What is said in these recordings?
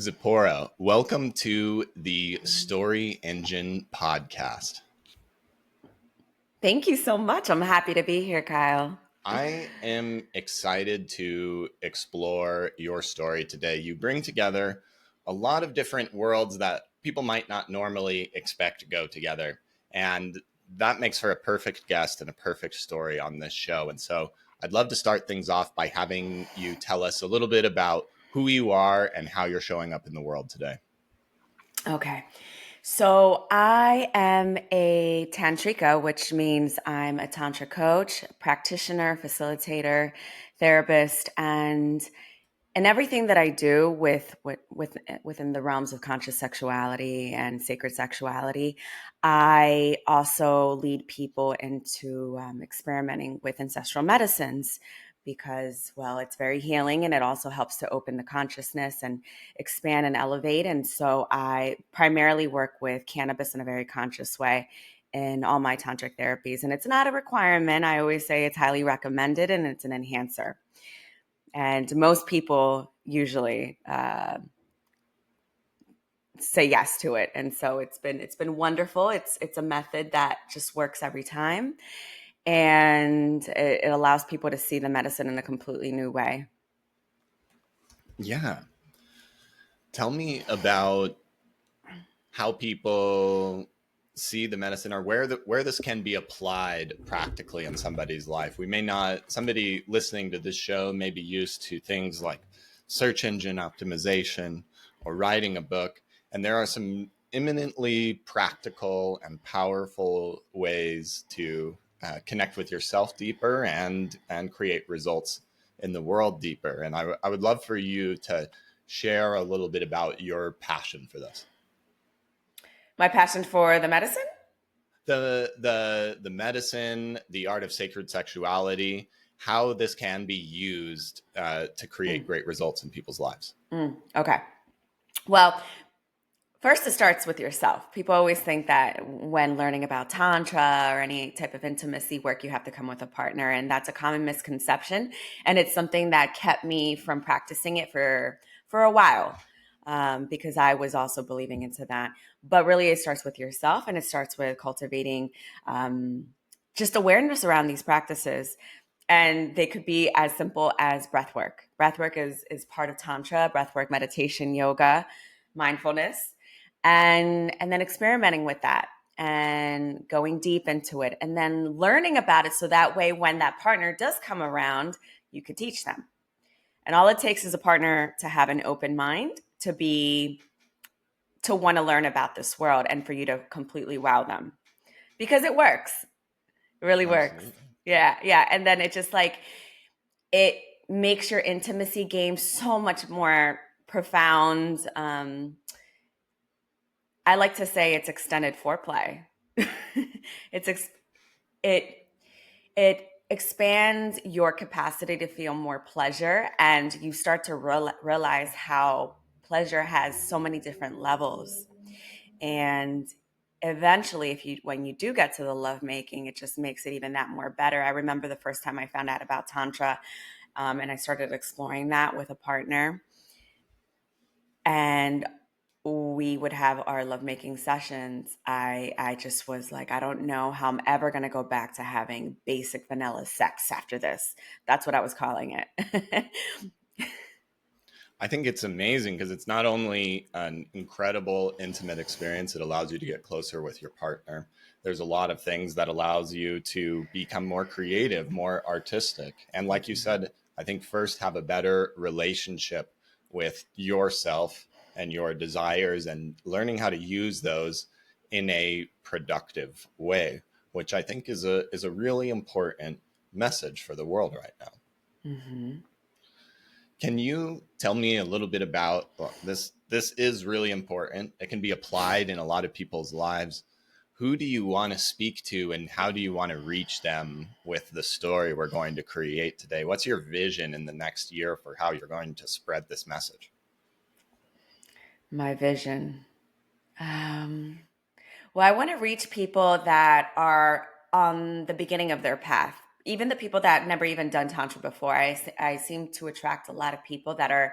Zipporah, welcome to the Story Engine podcast. Thank you so much. I'm happy to be here, Kyle. I am excited to explore your story today. You bring together a lot of different worlds that people might not normally expect to go together. And that makes for a perfect guest and a perfect story on this show. And so I'd love to start things off by having you tell us a little bit about who you are and how you're showing up in the world today. Okay. So I am a tantrika, which means I'm a tantra coach, practitioner, facilitator, therapist, and everything that I do within the realms of conscious sexuality and sacred sexuality. I also lead people into experimenting with ancestral medicines because, well, it's very healing and it also helps to open the consciousness and expand and elevate. And so I primarily work with cannabis in a very conscious way in all my tantric therapies. And it's not a requirement. I always say it's highly recommended and it's an enhancer. And most people usually say yes to it, and so it's been wonderful. It's a method that just works every time, and it allows people to see the medicine in a completely new way. Yeah. Tell me about how people see the medicine or where this can be applied practically in somebody's life. We may not somebody listening to this show may be used to things like search engine optimization or writing a book, and there are some eminently practical and powerful ways to connect with yourself deeper and create results in the world deeper. And I would love for you to share a little bit about your passion for this. My passion for the medicine. The medicine, the art of sacred sexuality, how this can be used to create great results in people's lives. Okay. Well, first, it starts with yourself. People always think that when learning about Tantra or any type of intimacy work, you have to come with a partner. And that's a common misconception. And it's something that kept me from practicing it for a while because I was also believing into that. But really, it starts with yourself and it starts with cultivating just awareness around these practices. And they could be as simple as breath work. Breath work is part of Tantra, breath work, meditation, yoga, mindfulness, and then experimenting with that and going deep into it and then learning about it so that way when that partner does come around, you could teach them. And all it takes is a partner to have an open mind, to want to learn about this world and for you to completely wow them because it works. It really works. Absolutely. Yeah, yeah. And then it just like it makes your intimacy game so much more profound. I like to say it's extended foreplay. it's ex- it it expands your capacity to feel more pleasure, and you start to realize how pleasure has so many different levels. And eventually, if you when you do get to the love making, it just makes it even that more better. I remember the first time I found out about tantra, and I started exploring that with a partner, and we would have our lovemaking sessions. I just was like, I don't know how I'm ever going to go back to having basic vanilla sex after this. That's what I was calling it. I think it's amazing because it's not only an incredible intimate experience, it allows you to get closer with your partner. There's a lot of things that allows you to become more creative, more artistic. And like you said, I think first have a better relationship with yourself and your desires and learning how to use those in a productive way, which I think is a really important message for the world right now. hmm Can you tell me a little bit about well, this? This is really important. It can be applied in a lot of people's lives. Who do you want to speak to, and how do you want to reach them with the story we're going to create today? What's your vision in the next year for how you're going to spread this message? My vision. Um, well, I want to reach people that are on the beginning of their path, even the people that never even done Tantra before. I seem to attract a lot of people that are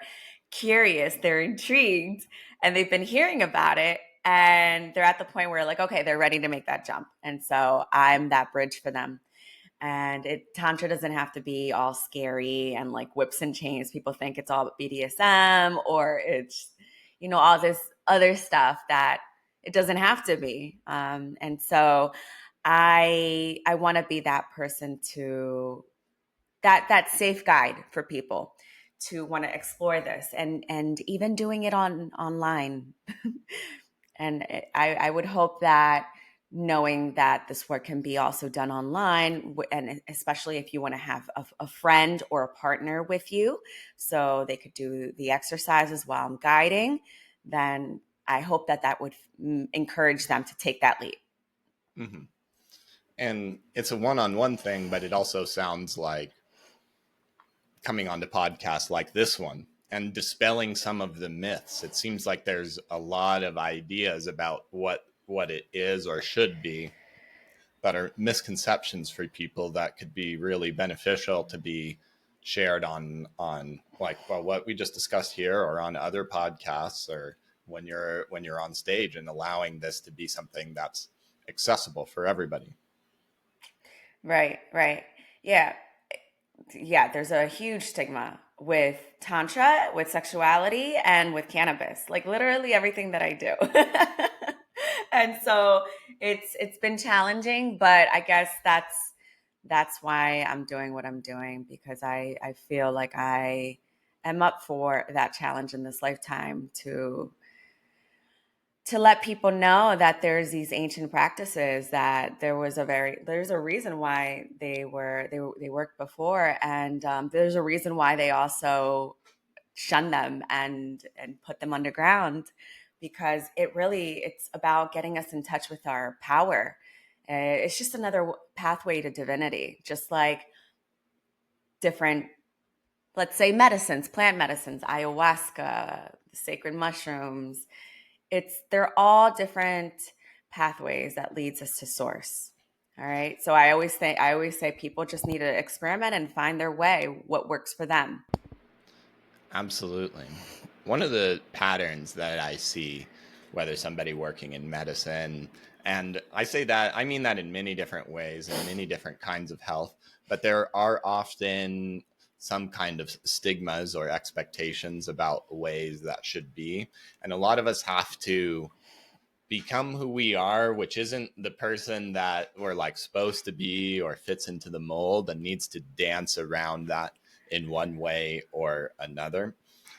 curious, they're intrigued, and they've been hearing about it. And they're at the point where, like, okay, they're ready to make that jump. And so I'm that bridge for them. And tantra doesn't have to be all scary and like whips and chains. People think it's all BDSM or it's, all this other stuff that it doesn't have to be. And so I want to be that person to that safe guide for people to want to explore this, and even doing it online. And I would hope that, knowing that this work can be also done online, and especially if you want to have a friend or a partner with you, so they could do the exercises while I'm guiding, then I hope that would encourage them to take that leap. Mm-hmm. And it's a one-on-one thing, but it also sounds like coming on to podcasts like this one and dispelling some of the myths. It seems like there's a lot of ideas about what it is or should be that are misconceptions for people that could be really beneficial to be shared on like, well, what we just discussed here or on other podcasts, or when you're on stage, and allowing this to be something that's accessible for everybody. Right, right. Yeah. Yeah, there's a huge stigma with tantra, with sexuality, and with cannabis. Like literally everything that I do. And so it's been challenging, but I guess that's why I'm doing what I'm doing, because I feel like I am up for that challenge in this lifetime, to let people know that there's these ancient practices, that there's a reason why they worked before, and there's a reason why they also shun them and put them underground, because it's about getting us in touch with our power. It's just another pathway to divinity, just like different, let's say, medicines, plant medicines, ayahuasca, sacred mushrooms. They're all different pathways that leads us to source. All right. So I always say people just need to experiment and find their way, what works for them. Absolutely. One of the patterns that I see, whether somebody working in medicine, and I say that, I mean that in many different ways and many different kinds of health, but there are often some kind of stigmas or expectations about ways that should be. And a lot of us have to become who we are, which isn't the person that we're like supposed to be or fits into the mold, and needs to dance around that in one way or another.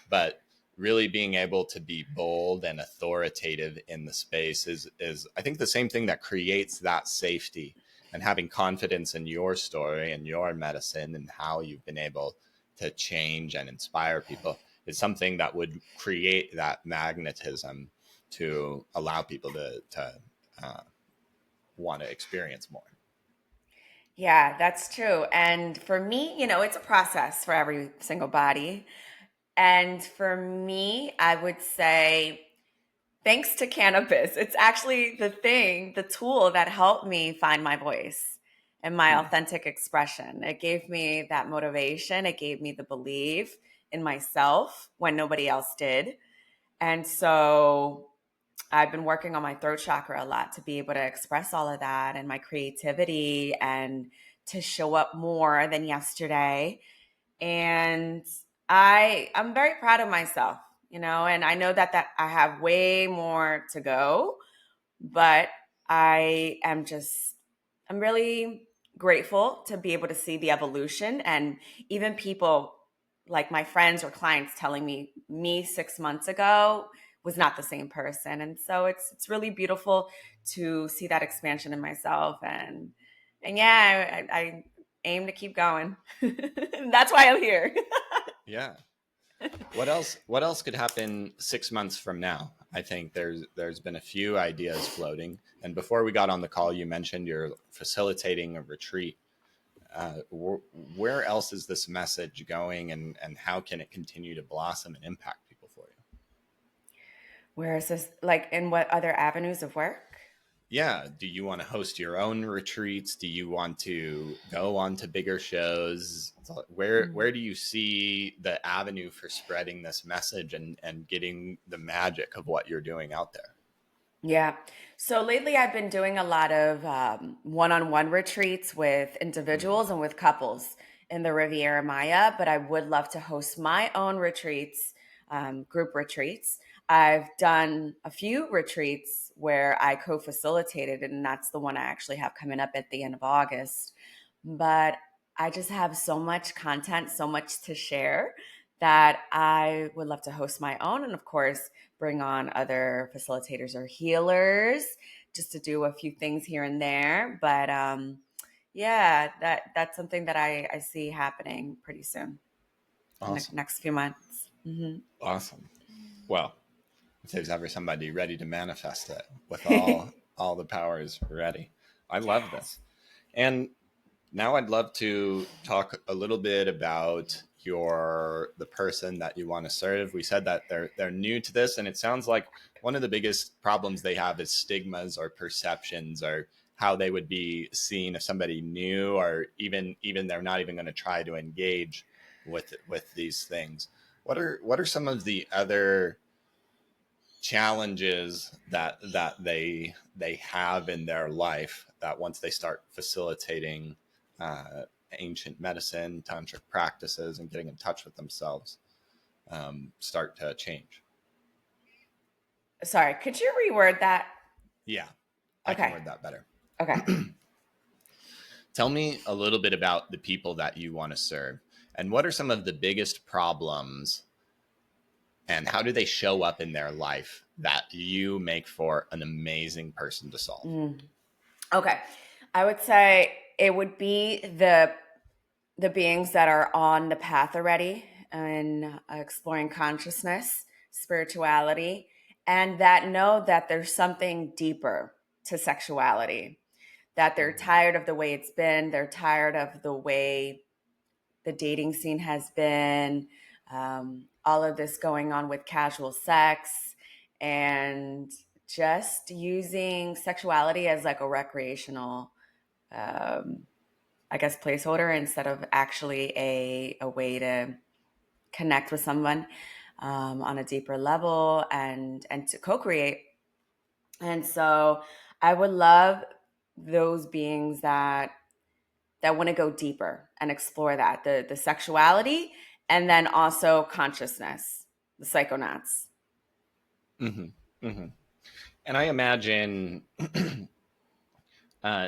But really being able to be bold and authoritative in the space is I think the same thing that creates that safety, and having confidence in your story and your medicine and how you've been able to change and inspire people is something that would create that magnetism to allow people to uh, want to experience more. Yeah, that's true. And for me, it's a process for every single body. And for me, I would say, thanks to cannabis, it's actually the tool that helped me find my voice and my Hmm. authentic expression. It gave me that motivation. It gave me the belief in myself when nobody else did. And so I've been working on my throat chakra a lot to be able to express all of that, and my creativity, and to show up more than yesterday. And I'm very proud of myself, and I know that I have way more to go, but I'm really grateful to be able to see the evolution, and even people like my friends or clients telling me 6 months ago was not the same person. And so it's really beautiful to see that expansion in myself. And yeah, I aim to keep going. That's why I'm here. Yeah. What else could happen 6 months from now? I think there's been a few ideas floating. And before we got on the call, you mentioned you're facilitating a retreat. Where else is this message going, and how can it continue to blossom and impact people for you? Where is this, like, in what other avenues of work? yeah, do you want to host your own retreats? Do you want to go on to bigger shows? Where Mm. do you see the avenue for spreading this message and getting the magic of what you're doing out there? Yeah. So lately I've been doing a lot of one-on-one retreats with Mm, individuals and with couples in the Riviera Maya, but I would love to host my own retreats, group retreats. I've done a few retreats where I co-facilitated, and that's the one I actually have coming up at the end of August. But I just have so much content, so much to share that I would love to host my own. And of course, bring on other facilitators or healers just to do a few things here and there. But yeah, that's something that I see happening pretty soon in the awesome. next few months. Hmm. Awesome. Well, if there's ever somebody ready to manifest it with all the powers ready. I love Yes. this. And now I'd love to talk a little bit about the person that you want to serve. We said that they're new to this, and it sounds like one of the biggest problems they have is stigmas or perceptions or how they would be seen if somebody new, or even they're not even going to try to engage with these things. What are some of the other challenges that they have in their life that once they start facilitating uh, ancient medicine, tantric practices, and getting in touch with themselves, start to change? Sorry, could you reword that? Yeah, I can Okay. word that better. Okay. Tell me a little bit about the people that you want to serve, and what are some of the biggest problems, and how do they show up in their life that you make for an amazing person to solve? Mm. Okay. I would say it would be the beings that are on the path already and exploring consciousness, spirituality, and that know that there's something deeper to sexuality, that they're Mm-hmm. tired of the way it's been, they're tired of the way the dating scene has been, all of this going on with casual sex, and just using sexuality as like a recreational um, I guess, placeholder instead of actually a way to connect with someone on a deeper level and to co-create. And so I would love those beings that want to go deeper and explore that the sexuality and then also consciousness, the psychonauts. Mm-hmm. Mm-hmm. And I imagine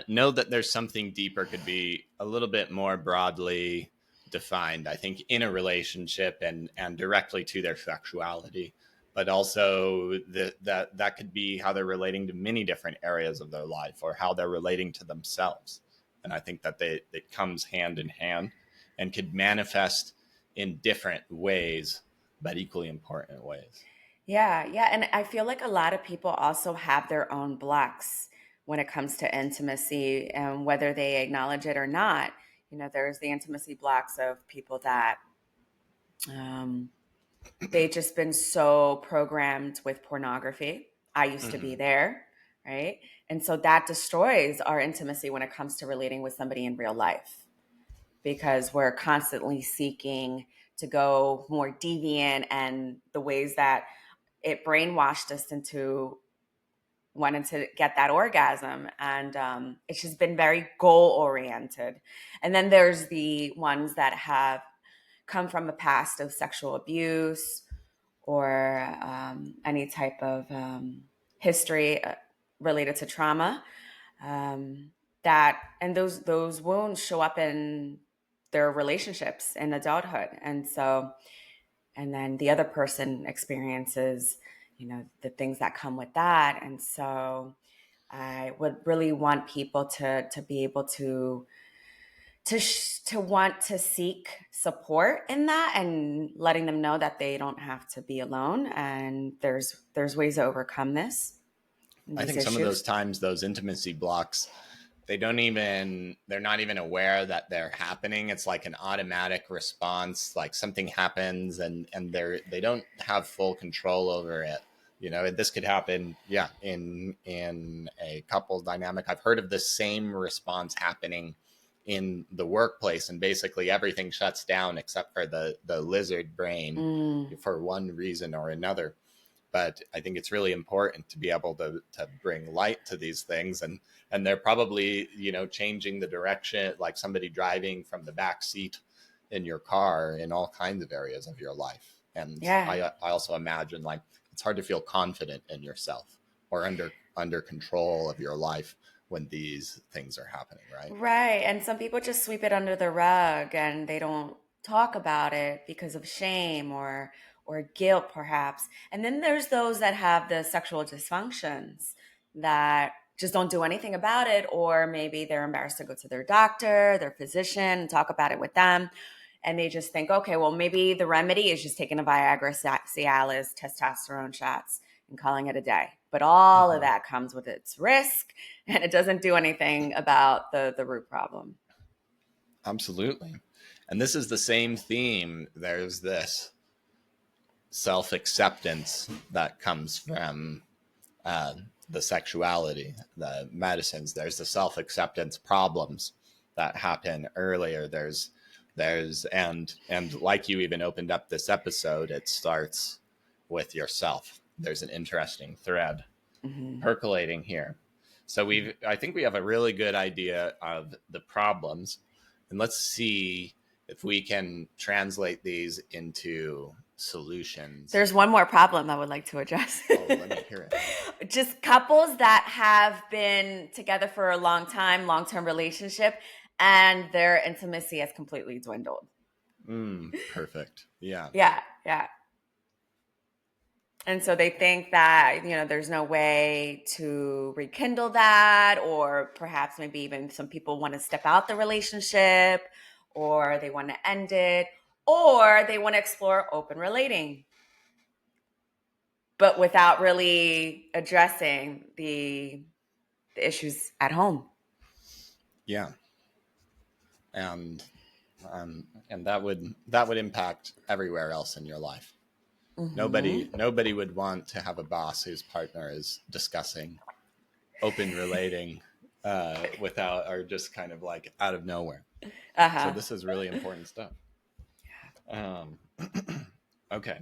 know that there's something deeper could be a little bit more broadly defined, I think, in a relationship and directly to their sexuality, but also that could be how they're relating to many different areas of their life or how they're relating to themselves. And I think that it comes hand in hand and could manifest in different ways, but equally important ways. Yeah, yeah. And I feel like a lot of people also have their own blocks when it comes to intimacy, and whether they acknowledge it or not. You know, there's the intimacy blocks of people that um, they've just been so programmed with pornography. I used to be Mm-hmm. there, right? And so that destroys our intimacy when it comes to relating with somebody in real life because we're constantly seeking to go more deviant and the ways that it brainwashed us into wanting to get that orgasm. And it's just been very goal oriented. And then there's the ones that have come from a past of sexual abuse or any type of history related to trauma. Um, that and those wounds show up in their relationships in adulthood, and so and then the other person experiences, you know, the things that come with that. And so I would really want people to be able to want to seek support in that, and letting them know that they don't have to be alone, and there's ways to overcome I these think some of those issues. times, those intimacy blocks, they're not even aware that they're happening. It's like an automatic response, like something happens and they don't have full control over it. This could happen, in a couple dynamic. I've heard of the same response happening in the workplace, and basically everything shuts down except for the lizard brain Mm. for one reason or another. But I think it's really important to be able to bring light to these things, and they're probably changing the direction, like somebody driving from the back seat in your car in all kinds of areas of your life. And Yeah. I also imagine, like, it's hard to feel confident in yourself or under control of your life when these things are happening, right? Right. And some people just sweep it under the rug and they don't talk about it because of shame or guilt perhaps. And then there's those that have the sexual dysfunctions that just don't do anything about it, or maybe they're embarrassed to go to their doctor, their physician, and talk about it with them. And they just think, okay, well, maybe the remedy is just taking a Viagra, Cialis, testosterone shots and calling it a day. But all of Mm-hmm. that comes with its risk, and it doesn't do anything about the root problem. Absolutely. And this is the same theme. There's this self acceptance that comes from uh, the sexuality, the medicines. There's the self acceptance problems that happen earlier. And like you even opened up this episode, it starts with yourself. There's an interesting thread Mm-hmm. percolating here. So I think we have a really good idea of the problems, and let's see if we can translate these into solutions. There's one more problem I would like to address. Oh, let me hear it. Just couples that have been together for a long time, long-term relationship, and their intimacy has completely dwindled. Perfect. Yeah. Yeah, yeah. And so they think that, there's no way to rekindle that, or perhaps maybe even some people want to step out the relationship, or they want to end it, or they want to explore open relating, but without really addressing the issues at home. Yeah. And and that would impact everywhere else in your life. Mm-hmm. Nobody would want to have a boss whose partner is discussing open relating without, or just kind of like out of nowhere. So Uh-huh. this is really important stuff. Um, okay,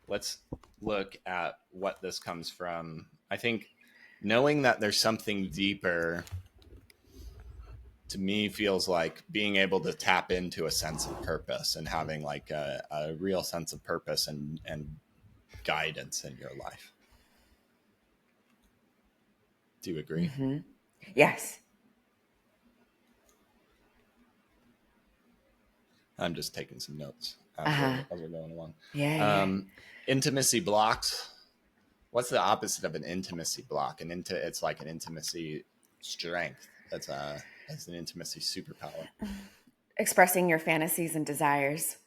let's look at what this comes from. I think knowing that there's something deeper, to me, feels like being able to tap into a sense of purpose and having like a real sense of purpose and guidance in your life. Do you agree? Mm-hmm. Yes. I'm just taking some notes Uh-huh. as we're going along. Yeah, yeah. Um, Intimacy blocks. What's the opposite of an intimacy block? It's like an intimacy strength. That's an intimacy superpower. Expressing your fantasies and desires.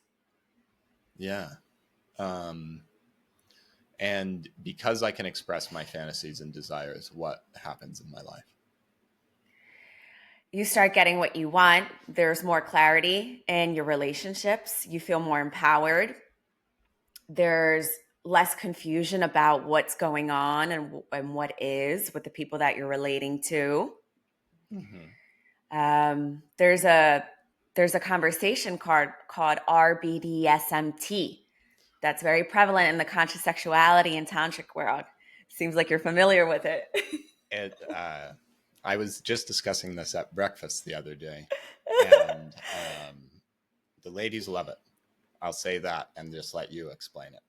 Yeah. And because I can express my fantasies and desires, what happens in my life? You start getting what you want. There's more clarity in your relationships. You feel more empowered. There's less confusion about what's going on and what is with the people that you're relating to. Mm-hmm. There's a conversation called RBDSMT that's very prevalent in the conscious sexuality and tantric world. Seems like you're familiar with it. I was just discussing this at breakfast the other day, and the ladies love it. I'll say that and just let you explain it.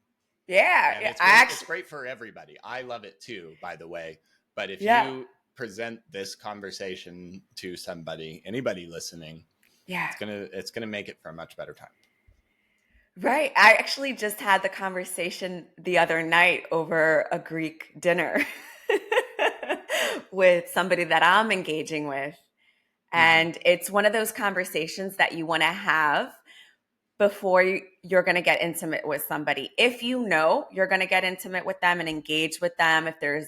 Yeah, And yeah. it's great for everybody. I love it too, by the way. But if Yeah, you present this conversation to somebody, anybody listening, yeah. it's gonna make it for a much better time. Right. I actually just had the conversation the other night over a Greek dinner with somebody that I'm engaging with. Mm-hmm. And it's one of those conversations that you want to have before you're going to get intimate with somebody. If you know you're going to get intimate with them and engage with them, if there's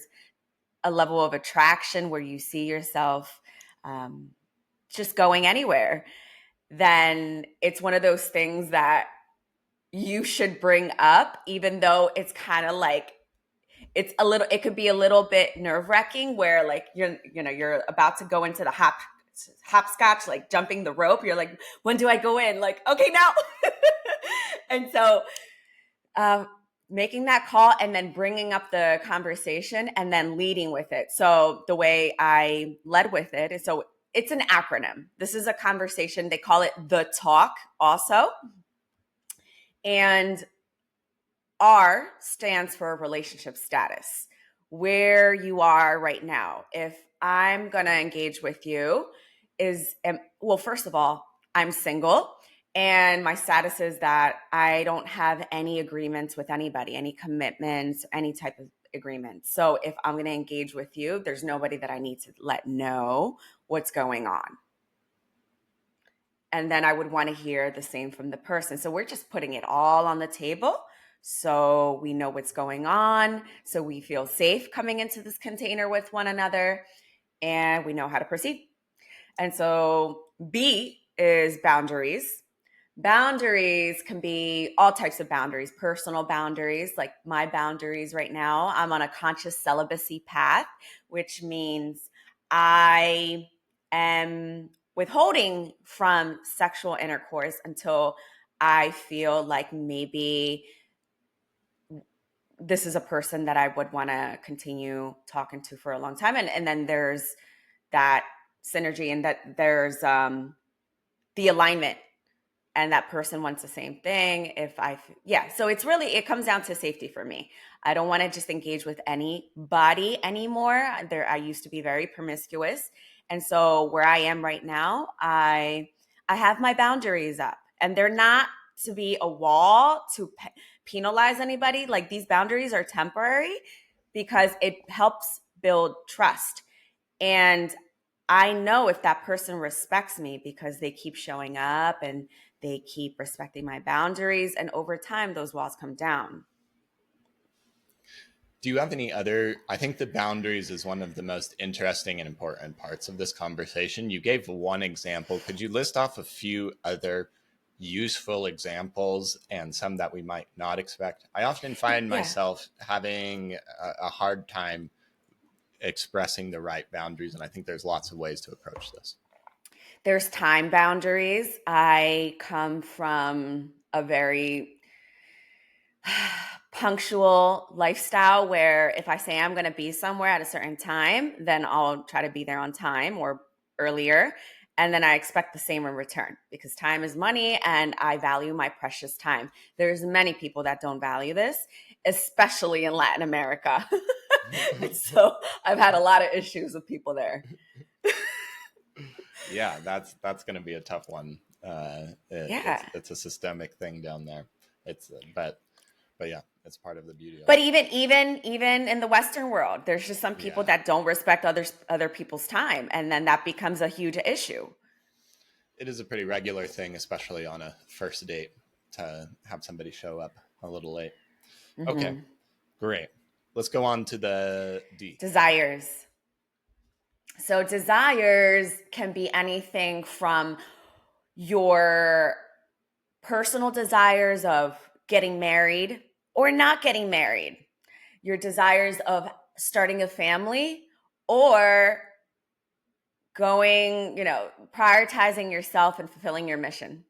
a level of attraction where you see yourself um, just going anywhere, then it's one of those things that you should bring up, even though it's kind of like it could be a little bit nerve-wracking where like you're about to go into the hopscotch, like jumping the rope. You're like, when do I go in? Like, okay, now. And so um, making that call and then bringing up the conversation and then leading with it. So the way I led with it is, so it's an acronym. This is a conversation. They call it the talk also. And R stands for relationship status, where you are right now. If I'm going to engage with you well, first of all, I'm single and my status is that I don't have any agreements with anybody, any commitments, any type of agreement. So if I'm going to engage with you, there's nobody that I need to let know what's going on. And then I would want to hear the same from the person. So we're just putting it all on the table so we know what's going on, so we feel safe coming into this container with one another, and we know how to proceed. And so B is boundaries. Boundaries can be all types of boundaries, personal boundaries, like my boundaries right now. I'm on a conscious celibacy path, which means I am withholding from sexual intercourse until I feel like maybe this is a person that I would want to continue talking to for a long time. And then there's that synergy, and that there's the alignment, and that person wants the same thing. So it comes down to safety for me. I don't want to just engage with anybody anymore. I used to be very promiscuous. And so where I am right now, I have my boundaries up, and they're not to be a wall to penalize anybody. Like, these boundaries are temporary because it helps build trust. And I know if that person respects me because they keep showing up and they keep respecting my boundaries, and over time those walls come down. Do you have any other? I think the boundaries is one of the most interesting and important parts of this conversation. You gave one example. Could you list off a few other useful examples and some that we might not expect? I often find Yeah. myself having a hard time expressing the right boundaries, and I think there's lots of ways to approach this. There's time boundaries. I come from a very punctual lifestyle where if I say I'm going to be somewhere at a certain time, then I'll try to be there on time or earlier. And then I expect the same in return, because time is money and I value my precious time. There's many people that don't value this, especially in Latin America. So I've had a lot of issues with people there. Yeah, that's going to be a tough one. It's a systemic thing down there. But yeah, it's part of the beauty of But it. even in the Western world, there's just some people that don't respect other people's time, and then that becomes a huge issue. It is a pretty regular thing, especially on a first date, to have somebody show up a little late. Mm-hmm. Okay, great. Let's go on to the D. Desires. So desires can be anything from your personal desires of getting married or not getting married, your desires of starting a family, or prioritizing yourself and fulfilling your mission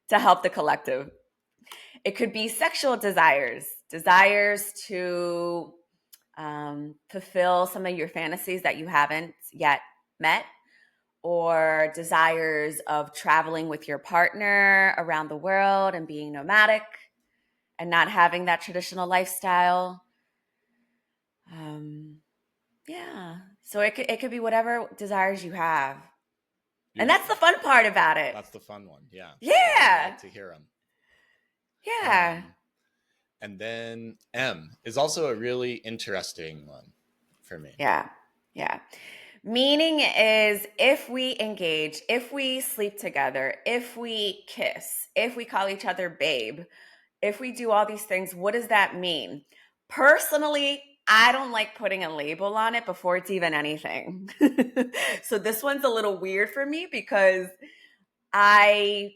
to help the collective. It could be sexual desires to fulfill some of your fantasies that you haven't yet met, or desires of traveling with your partner around the world and being nomadic and not having that traditional lifestyle. So it could be whatever desires you have. Beautiful. And that's the fun part about it. That's the fun one. Yeah. Yeah. I like to hear them. Yeah. And then M is also a really interesting one for me. Yeah. Yeah. Meaning is, if we engage, if we sleep together, if we kiss, if we call each other babe, if we do all these things, what does that mean? Personally, I don't like putting a label on it before it's even anything. So this one's a little weird for me, because I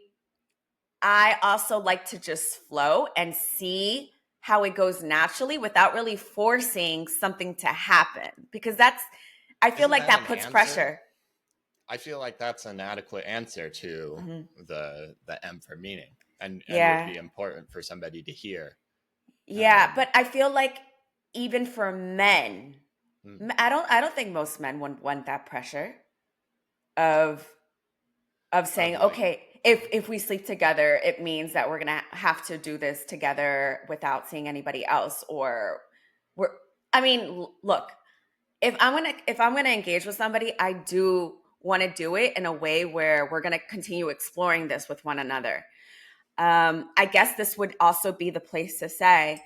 also like to just flow and see how it goes naturally without really forcing something to happen, because I feel Isn't like that that an puts answer? pressure. I feel like that's an adequate answer to Mhm. the M for meaning, and would Yeah. be important for somebody to hear. Yeah, Um, but I feel like even for men, hmm, I don't think most men want that pressure of of saying, like, okay, if we sleep together, it means that we're gonna have to do this together without seeing anybody else, or we're. I mean, look, if I'm gonna engage with somebody, I do want to do it in a way where we're gonna continue exploring this with one another. I guess this would also be the place to say,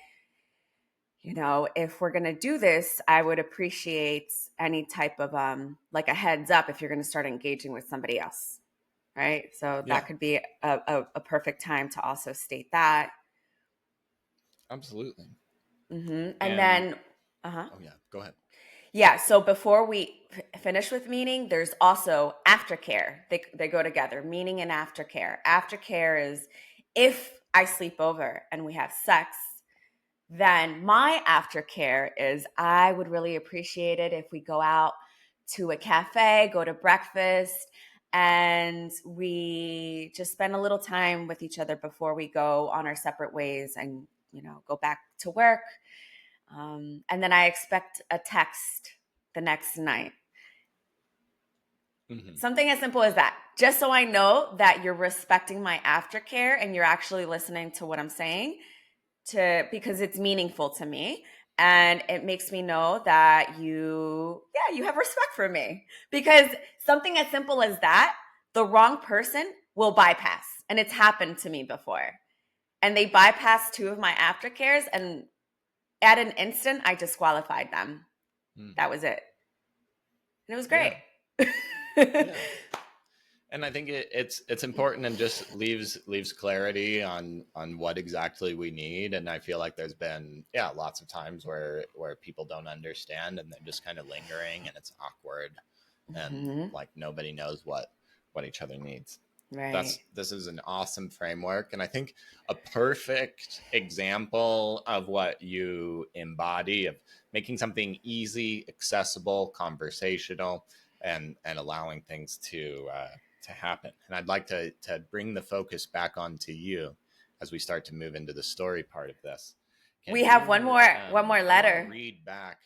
if we're going to do this, I would appreciate any type of like a heads up if you're going to start engaging with somebody else, right? So that yeah, could be a perfect time to also state that. absolutely. And And then, uh-huh. oh yeah, go ahead. Yeah, so before we finish with meaning, there's also aftercare. They go together, meaning and aftercare. Aftercare is if I sleep over and we have sex, then my aftercare is I would really appreciate it if we go out to a cafe, go to breakfast, and we just spend a little time with each other before we go on our separate ways and, go back to work. And then I expect a text the next night. Hmm. Something as simple as that. Just so I know that you're respecting my aftercare and you're actually listening to what I'm saying, because it's meaningful to me, and it makes me know that you have respect for me, because something as simple as that, the wrong person will bypass, and it's happened to me before, and they bypassed two of my aftercares, and at an instant I disqualified them. Hmm. That was it, and it was great. Yeah, yeah. And I think it's important and just leaves clarity on what exactly we need. And I feel like there's been lots of times where people don't understand and they're just kind of lingering and it's awkward and Mhm. like nobody knows what each other needs. Right. This is an awesome framework, and I think a perfect example of what you embody of making something easy, accessible, conversational, and allowing things to happen. And I'd like to bring the focus back onto you as we start to move into the story part of this. We Can have one you? more one more I want to letter. read back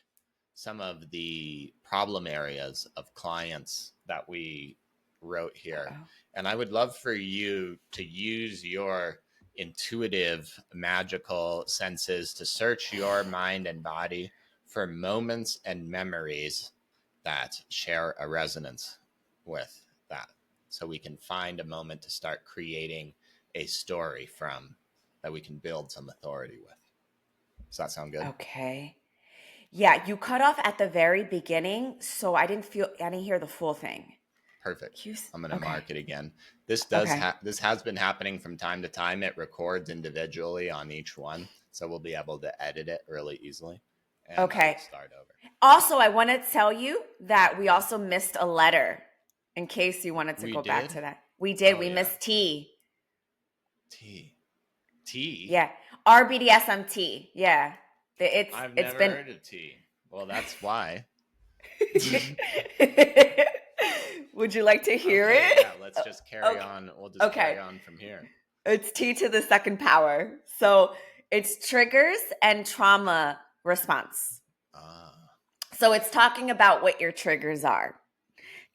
some of the problem areas of clients that we wrote here, Uh-oh. and I would love for you to use your intuitive, magical senses to search your mind and body for moments and memories that share a resonance with that. So we can find a moment to start creating a story from that we can build some authority with. Does that sound good? Okay. Yeah, you cut off at the very beginning, so I didn't hear the full thing. Perfect. I'm going to Okay. mark it again. Okay. This has been happening from time to time. It records individually on each one, so we'll be able to edit it really easily. And I will Okay. start over. Also, I want to tell you that we Yeah. also missed a letter in case you wanted to We go back did. to that. We did. Oh We yeah. missed T. T. T. Yeah. RBDSMT. Yeah. I've It's never been heard of T. Well, that's why. Would you like to hear Okay. it? Yeah. Let's just carry Okay. on. We'll just Okay. carry on from here. It's T to the second power. So it's triggers and trauma response. Ah. So it's talking about what your triggers are.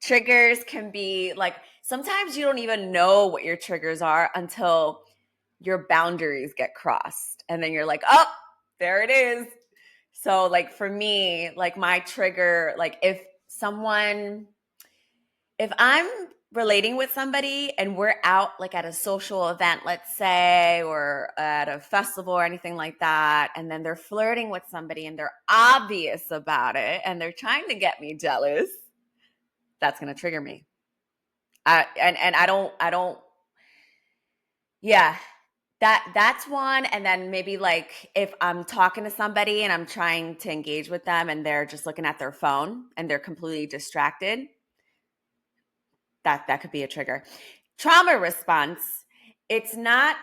Triggers can be like, sometimes you don't even know what your triggers are until your boundaries get crossed. And then you're like, oh, there it is. So, like, for me, like, my trigger, like, if I'm relating with somebody and we're out like at a social event, let's say, or at a festival or anything like that, and then they're flirting with somebody and they're obvious about it and they're trying to get me jealous, that's going to trigger me. And I don't yeah, that's one. And then maybe like if I'm talking to somebody and I'm trying to engage with them and they're just looking at their phone and they're completely distracted, that could be a trigger. Trauma response, it's not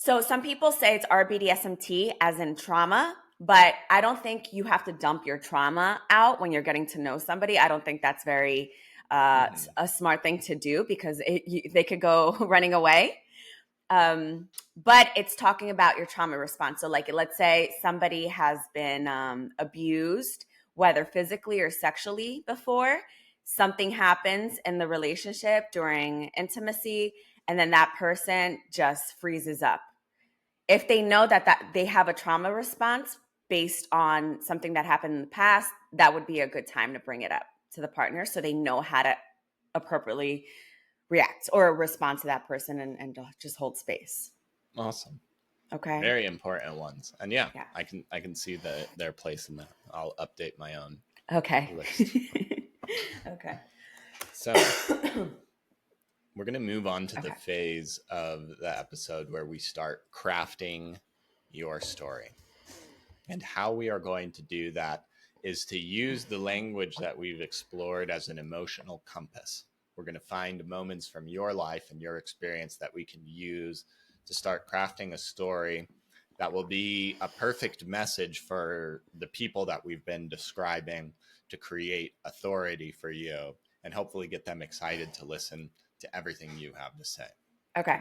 So some people say it's RBDSMT as in trauma, but I don't think you have to dump your trauma out when you're getting to know somebody. I don't think that's very Hmm. a smart thing to do because they could go running away. But it's talking about your trauma response. So, like, let's say somebody has been abused, whether physically or sexually before, something happens in the relationship during intimacy, and then that person just freezes up. If they know that they have a trauma response based on something that happened in the past, that would be a good time to bring it up to the partner so they know how to appropriately react or respond to that person and just hold space. Awesome. Okay. Very important ones. And yeah, Yeah. I can see their place in that. I'll update my own Okay. list. Okay. So we're going to move on to the Okay. phase of the episode where we start crafting your story. And how we are going to do that is to use the language that we've explored as an emotional compass. We're going to find moments from your life and your experience that we can use to start crafting a story that will be a perfect message for the people that we've been describing to create authority for you and hopefully get them excited to listen to everything you have to say. Okay.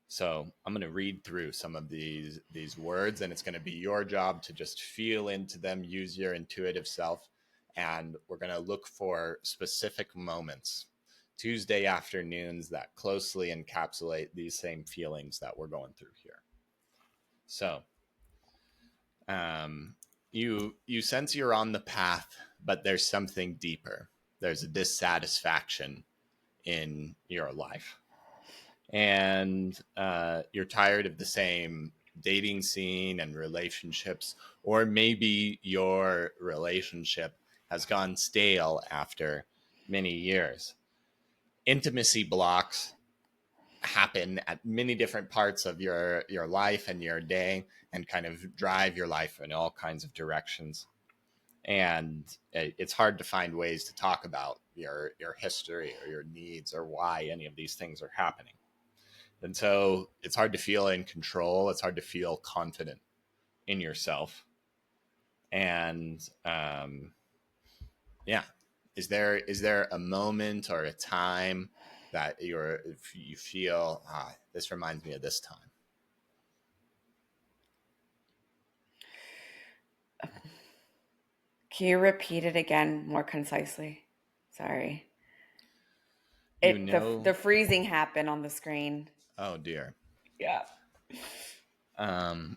So I'm going to read through some of these words, and it's going to be your job to just feel into them, use your intuitive self, and we're going to look for specific moments, Tuesday afternoons that closely encapsulate these same feelings that we're going through here. So, um, you sense you're on the path, but there's something deeper. There's a dissatisfaction in your life, and you're tired of the same dating scene and relationships, or maybe your relationship has gone stale after many years. Intimacy blocks happen at many different parts of your life and your day and kind of drive your life in all kinds of directions, and it's hard to find ways to talk about your history or your needs or why any of these things are happening. And so it's hard to feel in control. It's hard to feel confident in yourself. And yeah, is there a moment or a time that if you feel this reminds me of this time? Can you repeat it again more concisely? Sorry. You The know, freezing happened on the screen. oh dear. Yeah. Um,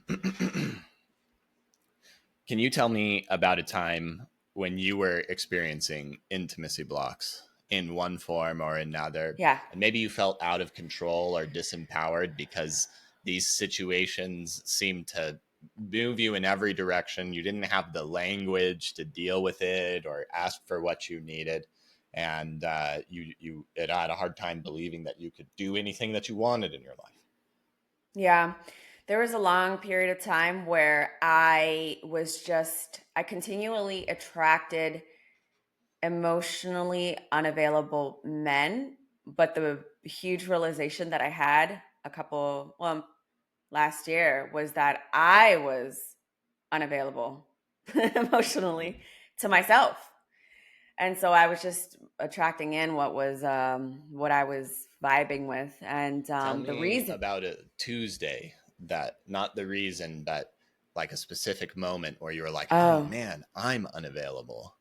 can you tell me about a time when you were experiencing intimacy blocks in one form or another, Yeah. and maybe you felt out of control or disempowered because these situations seemed to move you in every direction? You didn't have the language to deal with it or ask for what you needed, and you had a hard time believing that you could do anything that you wanted in your life. Yeah. There was a long period of time where I continually attracted emotionally unavailable men. But the huge realization that I had last year was that I was unavailable emotionally to myself. And so I was just attracting in what I was vibing with. And Tell the me reason, about a Tuesday that, not the reason, but like a specific moment where you were like, oh oh, man, I'm unavailable.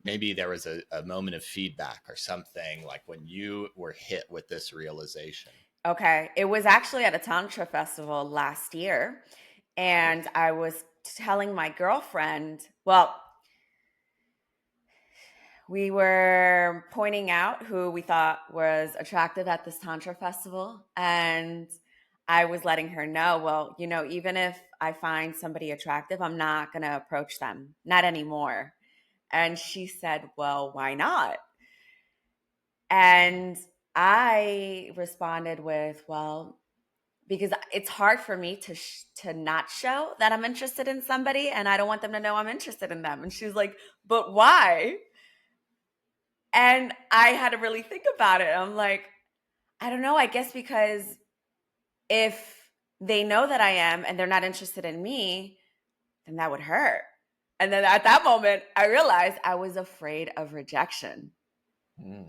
Maybe there was a moment of feedback or something like when you were hit with this realization. okay. It was actually at a Tantra festival last year. Cool. And I was telling my girlfriend, well, we were pointing out who we thought was attractive at this Tantra festival. And I was letting her know, well, even if I find somebody attractive, I'm not going to approach them, not anymore. And she said, well, why not? Mm-hmm. And I responded with, well, because it's hard for me to not show that I'm interested in somebody, and I don't want them to know I'm interested in them. And she was like, but why? And I had to really think about it. I'm like, I don't know. I guess because if they know that I am and they're not interested in me, then that would hurt. And then at that moment, I realized I was afraid of rejection. Mm.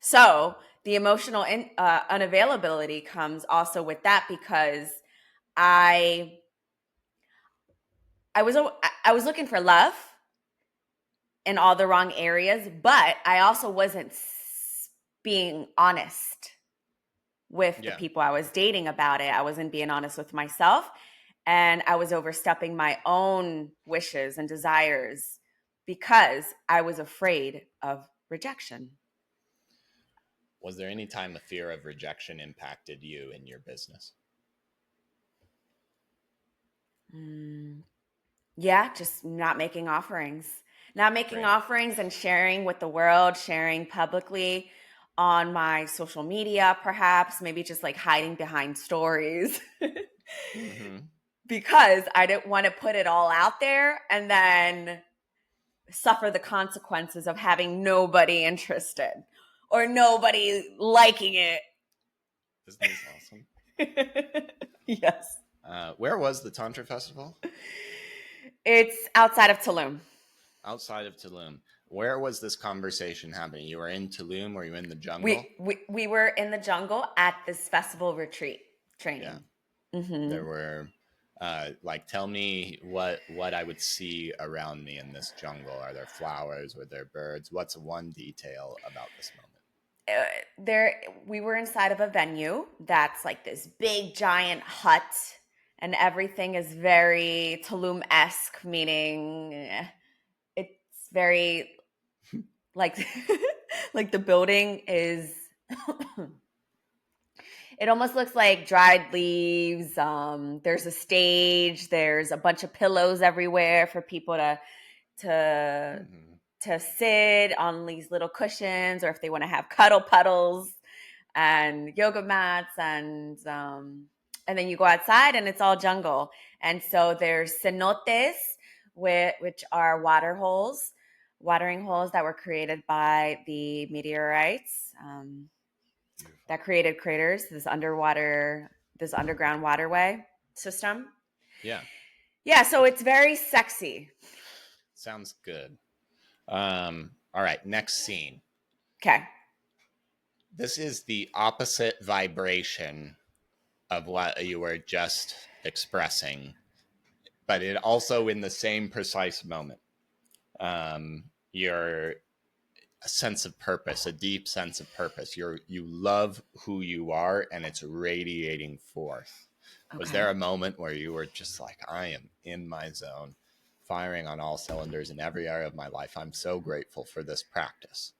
So the emotional unavailability comes also with that because I I was I was looking for love in all the wrong areas, but I also wasn't being honest with the Yeah. people I was dating about it. I wasn't being honest with myself, and I was overstepping my own wishes and desires because I was afraid of rejection. Was there any time a fear of rejection impacted you in your business? Mm, yeah, just not making offerings. Not making Right. offerings and sharing with the world, sharing publicly on my social media, perhaps, maybe just like hiding behind stories. Mm-hmm. Because I didn't want to put it all out there and then suffer the consequences of having nobody interested or nobody liking it. Isn't this awesome? Yes. Where was the Tantra Festival? It's outside of Tulum. Outside of Tulum. Where was this conversation happening? You were in Tulum? Were you in the jungle? We were in the jungle at this festival retreat Yeah. training. There Hmm. were like tell me what I would see around me in this jungle. Are there flowers? Were there birds? What's one detail about this moment? There we were inside of a venue that's like this big giant hut, and everything is very Tulum-esque, meaning it's very like like the building is it almost looks like dried leaves. There's a stage, there's a bunch of pillows everywhere for people to Mm-hmm. to sit on these little cushions, or if they want to have cuddle puddles and yoga mats, and then you go outside and it's all jungle. And so there's cenotes, which are watering holes that were created by the meteorites, Beautiful. that created craters, this underground waterway system. Yeah, Yeah, so it's very sexy. sounds good. All right, next scene. Okay. This is the opposite vibration of what you were just expressing, but it also in the same precise moment. Your sense of purpose, a deep sense of purpose. You love who you are, and it's radiating forth. Was Okay. there a moment where you were just like, I am in my zone, firing on all cylinders in every area of my life? I'm so grateful for this practice.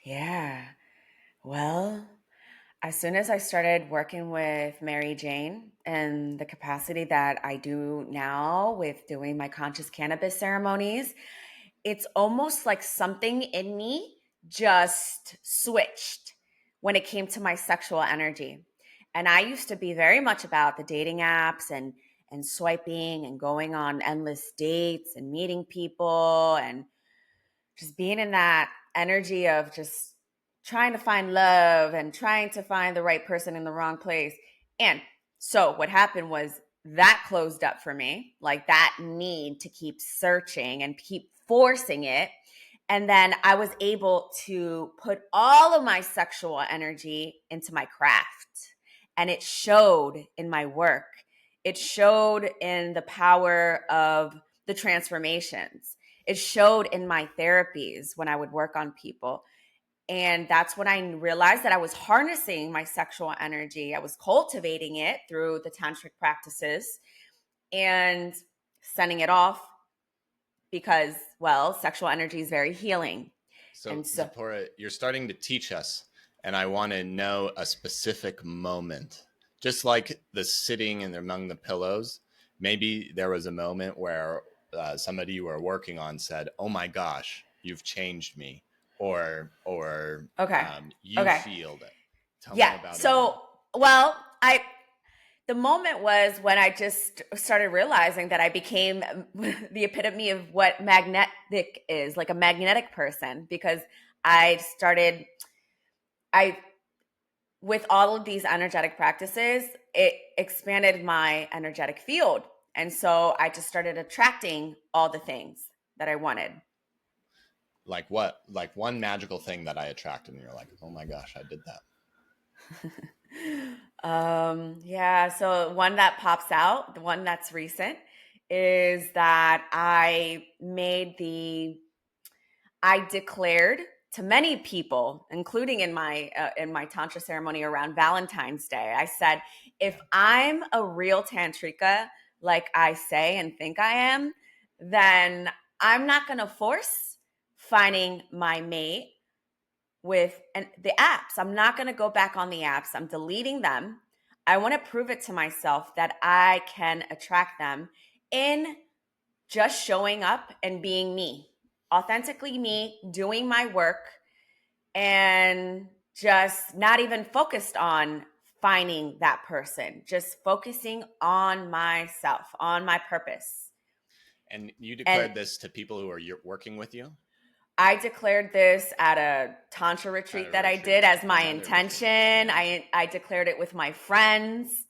Yeah. Well, as soon as I started working with Mary Jane and the capacity that I do now with doing my conscious cannabis ceremonies, it's almost like something in me just switched when it came to my sexual energy. And I used to be very much about the dating apps and swiping and going on endless dates and meeting people and just being in that energy of just trying to find love and trying to find the right person in the wrong place. And so what happened was that closed up for me, like that need to keep searching and keep forcing it. And then I was able to put all of my sexual energy into my craft. And it showed in my work. It showed in the power of the transformations. It showed in my therapies when I would work on people. And that's when I realized that I was harnessing my sexual energy. I was cultivating it through the tantric practices and sending it off because, well, sexual energy is very healing. So, And so, Zipporah, you're starting to teach us, and I want to know a specific moment. Just like the sitting and among the pillows, maybe there was a moment where somebody you were working on said, "Oh my gosh, you've changed me," or okay. you Okay. feel that. Tell me Yeah. about a moment. So, well, the moment was when I just started realizing that I became the epitome of what magnetic is, like a magnetic person, because I started, I with all of these energetic practices, it expanded my energetic field. And so I just started attracting all the things that I wanted. Like what? Like one magical thing that I attracted, and you're like, oh my gosh, I did that. Yeah, so one that pops out, the one that's recent, is that I declared to many people, including in my tantra ceremony around Valentine's Day, I said, if Yeah. I'm a real tantrika, like I say and think I am, then I'm not going to force finding my mate the apps. I'm not going to go back on the apps. I'm deleting them. I want to prove it to myself that I can attract them in just showing up and being me, authentically me, doing my work, and just not even focused on finding that person, just focusing on myself, on my purpose. And you And declared this to people who are working with you I declared this at a tantra at retreat a that I retreat, did as my another retreat. intention. Yeah. I declared it with my friends,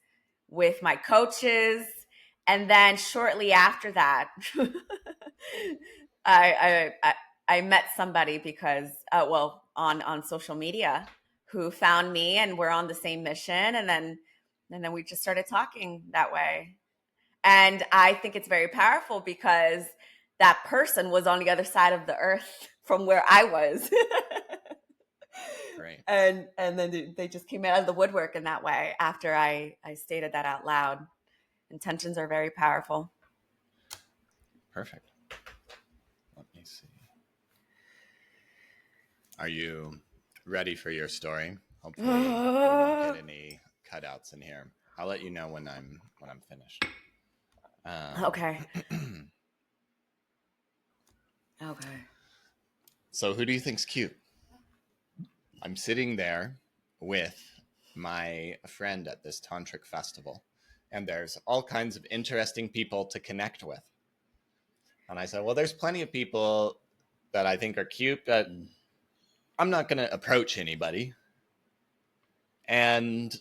with my coaches, and then shortly after that, I, I I met somebody because on social media who found me and we're on the same mission, and then we just started talking that way. And I think it's very powerful because that person was on the other side of the earth from where I was. Great. And then they just came out of the woodwork in that way after I stated that out loud. Intentions are very powerful. Perfect. Let me see. Are you ready for your story? Hopefully we won't get any cutouts in here. I'll let you know when I'm finished. Um, Okay. Okay. so who do you think's cute? I'm sitting there with my friend at this tantric festival, and there's all kinds of interesting people to connect with. And I said, well, there's plenty of people that I think are cute, but I'm not going to approach anybody. And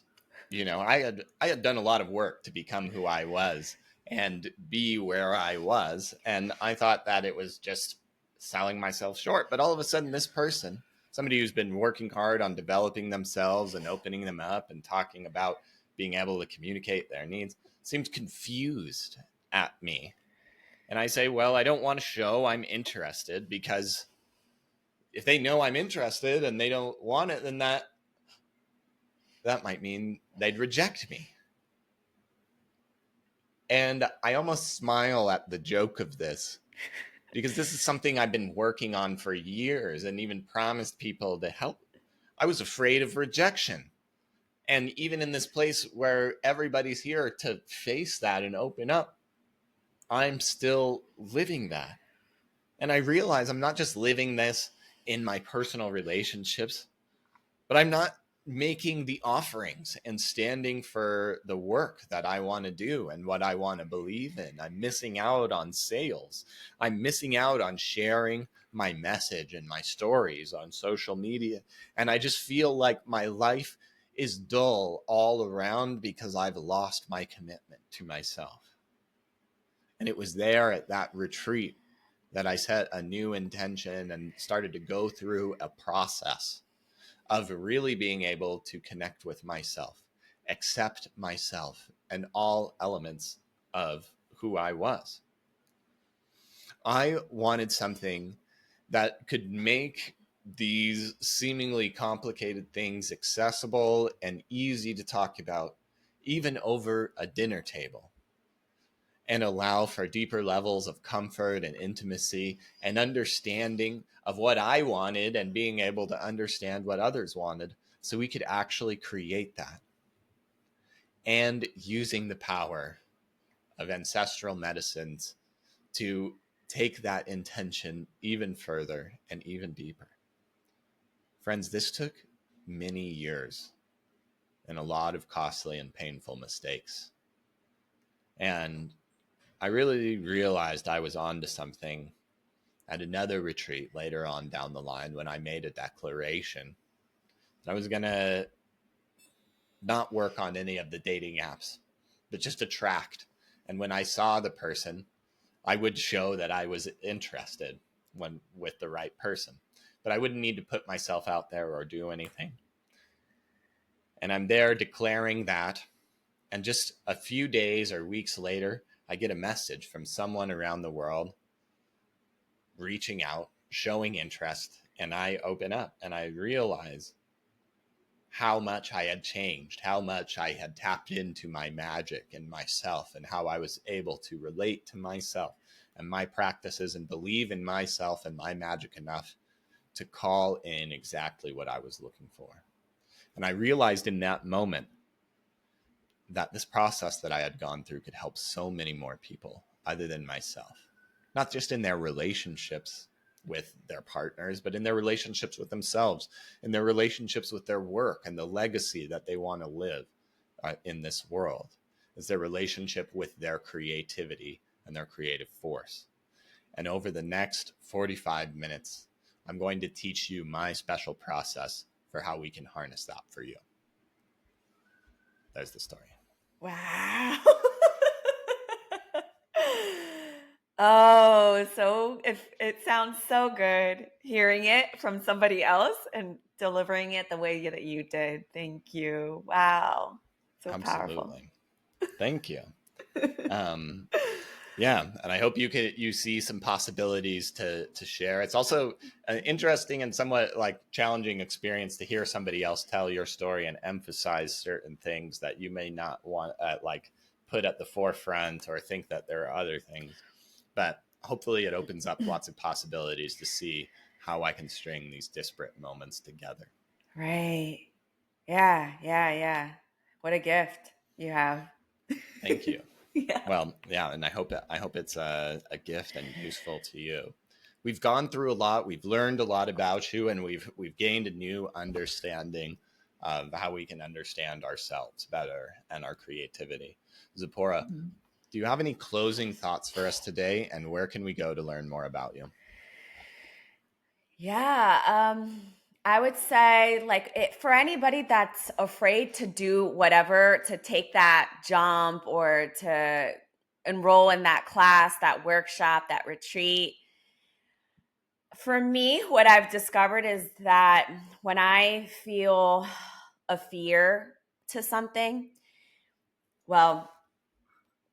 I had done a lot of work to become who I was and be where I was, and I thought that it was just selling myself short. But all of a sudden, this person, somebody who's been working hard on developing themselves and opening them up and talking about being able to communicate their needs, seems confused at me. And I say, well, I don't want to show I'm interested, because if they know I'm interested and they don't want it, then that might mean they'd reject me. And I almost smile at the joke of this, because this is something I've been working on for years and even promised people to help. I was afraid of rejection. And even in this place where everybody's here to face that and open up, I'm still living that. And I realize I'm not just living this in my personal relationships, but I'm not making the offerings and standing for the work that I want to do and what I want to believe in. I'm missing out on sales. I'm missing out on sharing my message and my stories on social media. And I just feel like my life is dull all around because I've lost my commitment to myself. And it was there at that retreat that I set a new intention and started to go through a process of really being able to connect with myself, accept myself, and all elements of who I was. I wanted something that could make these seemingly complicated things accessible and easy to talk about, even over a dinner table, and allow for deeper levels of comfort and intimacy and understanding of what I wanted and being able to understand what others wanted, so we could actually create that. And using the power of ancestral medicines to take that intention even further and even deeper. Friends, this took many years and a lot of costly and painful mistakes. And I really realized I was onto something at another retreat later on down the line, when I made a declaration that I was going to not work on any of the dating apps, but just attract. And when I saw the person, I would show that I was interested when with the right person. But I wouldn't need to put myself out there or do anything. And I'm there declaring that. And just a few days or weeks later, I get a message from someone around the world reaching out, showing interest, and I open up and I realize how much I had changed, how much I had tapped into my magic and myself, and how I was able to relate to myself and my practices and believe in myself and my magic enough to call in exactly what I was looking for. And I realized in that moment that this process that I had gone through could help so many more people other than myself, not just in their relationships with their partners, but in their relationships with themselves, in their relationships with their work and the legacy that they want to live in this world, is their relationship with their creativity and their creative force. And over the next 45 minutes, I'm going to teach you my special process for how we can harness that for you. There's the story. Wow. Oh, so it sounds so good hearing it from somebody else and delivering it the way that you did. Thank you. Wow. So powerful. Absolutely. Thank you. Yeah, and I hope you see some possibilities to share. It's also an interesting and somewhat like challenging experience to hear somebody else tell your story and emphasize certain things that you may not want like put at the forefront or think that there are other things. But hopefully, it opens up lots of possibilities to see how I can string these disparate moments together. Right. Yeah, yeah, yeah. What a gift you have. Thank you. Yeah. Well, yeah, and I hope it's a gift and useful to you. We've gone through a lot. We've learned a lot about you, and we've gained a new understanding of how we can understand ourselves better and our creativity. Zipporah, Mhm. do you have any closing thoughts for us today? And where can we go to learn more about you? Yeah, I would say like for anybody that's afraid to do whatever, to take that jump or to enroll in that class, that workshop, that retreat. For me, what I've discovered is that when I feel a fear to something, well,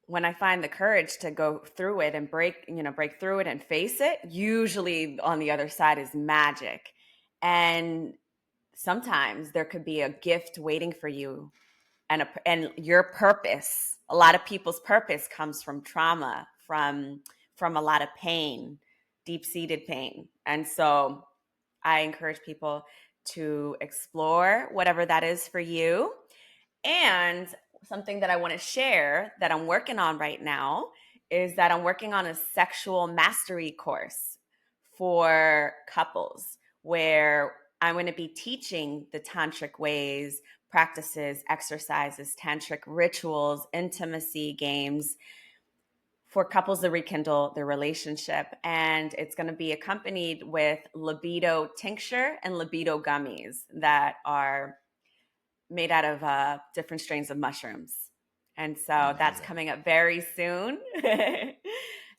when I find the courage to go through it and break through it and face it, usually on the other side is magic. And sometimes there could be a gift waiting for you and your purpose. A lot of people's purpose comes from trauma, from a lot of pain, deep-seated pain. And so I encourage people to explore whatever that is for you. And something that I want to share that I'm working on right now is that I'm working on a sexual mastery course for couples where I'm going to be teaching the tantric ways, practices, exercises, tantric rituals, intimacy games for couples to rekindle their relationship. And it's going to be accompanied with libido tincture and libido gummies that are made out of different strains of mushrooms. And so that's Amazing. coming up very soon.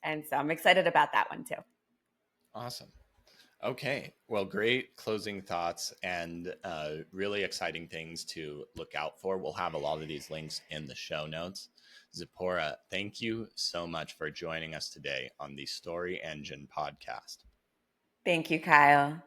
And so I'm excited about that one too. Awesome. Okay. Well, great closing thoughts and really exciting things to look out for. We'll have a lot of these links in the show notes. Zipporah, thank you so much for joining us today on the Story Engine podcast. Thank you, Kyle.